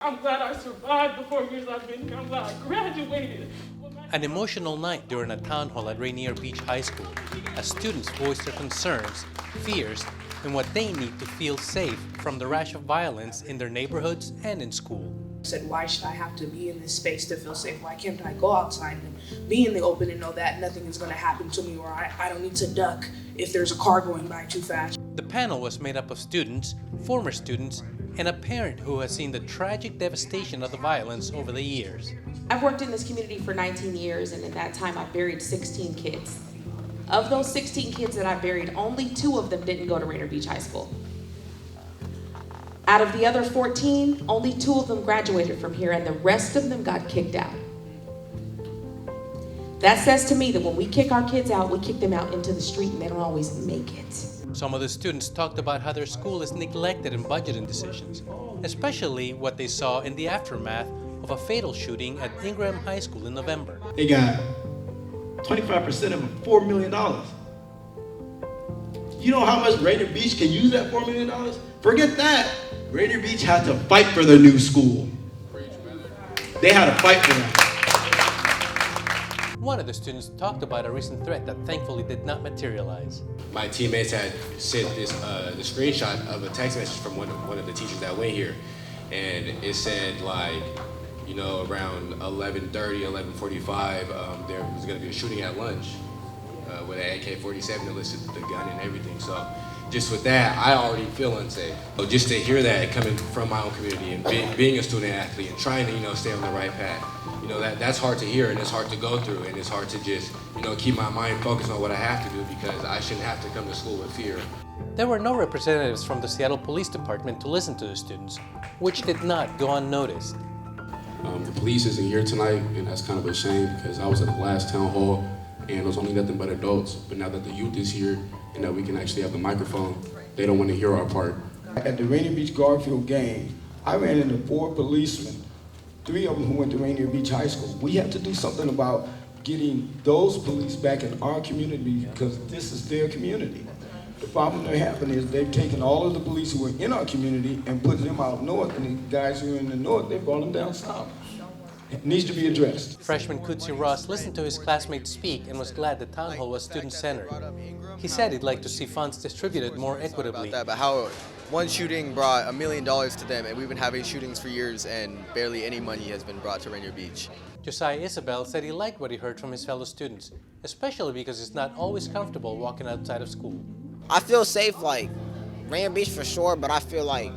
I'm glad I survived the 4 years I've been here. I'm glad I graduated. An emotional night during a town hall at Rainier Beach High School as students voiced their concerns, fears, and what they need to feel safe from the rash of violence in their neighborhoods and in school. I said, why should I have to be in this space to feel safe? Why can't I go outside and be in the open and know that nothing is going to happen to me, or I don't need to duck if there's a car going by too fast? The panel was made up of students, former students, and a parent who has seen the tragic devastation of the violence over the years. I've worked in this community for 19 years, and in that time I buried 16 kids. Of those 16 kids that I buried, only 2 of them didn't go to Rainier Beach High School. Out of the other 14, only 2 of them graduated from here, and the rest of them got kicked out. That says to me that when we kick our kids out, we kick them out into the street, and they don't always make it. Some of the students talked about how their school is neglected in budgeting decisions, especially what they saw in the aftermath of a fatal shooting at Ingraham High School in November. They got 25% of it, $4 million. You know how much Rainier Beach can use that $4 million? Forget that. Rainier Beach had to fight for their new school. They had to fight for that. One of the students talked about a recent threat that thankfully did not materialize. My teammates had sent this the screenshot of a text message from one of the teachers that went here, and it said, like, you know, around 11:30, 11:45, there was going to be a shooting at lunch with an AK-47 that listed the gun and everything. So just with that, I already feel unsafe. So just to hear that coming from my own community and being a student athlete and trying to, you know, stay on the right path, you know, that's hard to hear and it's hard to go through, and it's hard to just, you know, keep my mind focused on what I have to do, because I shouldn't have to come to school with fear. There were no representatives from the Seattle Police Department to listen to the students, which did not go unnoticed. The police isn't here tonight, and that's kind of a shame, because I was at the last town hall and it was only nothing but adults. But now that the youth is here and that we can actually have the microphone, they don't want to hear our part. At the Rainier Beach Garfield game, I ran into 4 policemen, 3 of them who went to Rainier Beach High School. We have to do something about getting those police back in our community, because this is their community. The problem they're having is they've taken all of the police who were in our community and put them out north, and the guys who are in the north, they brought them down south. It needs to be addressed. Freshman Kutsi Ross listened to his classmates speak and was glad the town hall was student-centered. He said he'd like to see funds distributed more equitably. But how one shooting brought $1 million to them, and we've been having shootings for years and barely any money has been brought to Rainier Beach. Josiah Isabel said he liked what he heard from his fellow students, especially because it's not always comfortable walking outside of school. I feel safe, like Rainier Beach for sure, but I feel like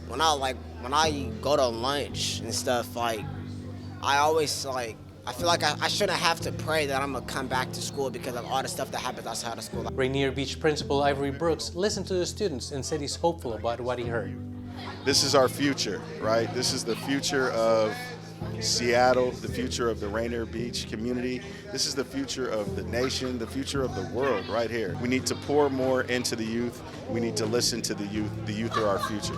when I go to lunch and stuff, like I always I feel like I shouldn't have to pray that I'm gonna come back to school because of all the stuff that happens outside of school. Rainier Beach Principal Ivory Brooks listened to the students and said he's hopeful about what he heard. This is our future, right? This is the future of Seattle, the future of the Rainier Beach community. This is the future of the nation, the future of the world right here. We need to pour more into the youth. We need to listen to the youth. The youth are our future.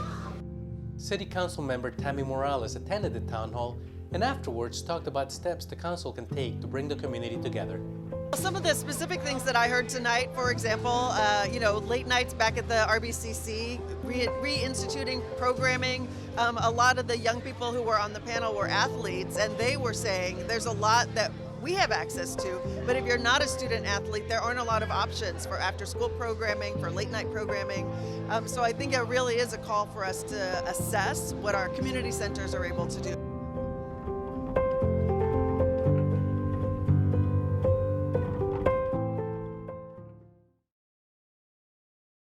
City Council member Tammy Morales attended the town hall and afterwards talked about steps the council can take to bring the community together. Some of the specific things that I heard tonight, for example, you know, late nights back at the RBCC, reinstituting programming. A lot of the young people who were on the panel were athletes, and they were saying there's a lot that we have access to, but if you're not a student athlete, there aren't a lot of options for after-school programming, for late-night programming. So I think it really is a call for us to assess what our community centers are able to do.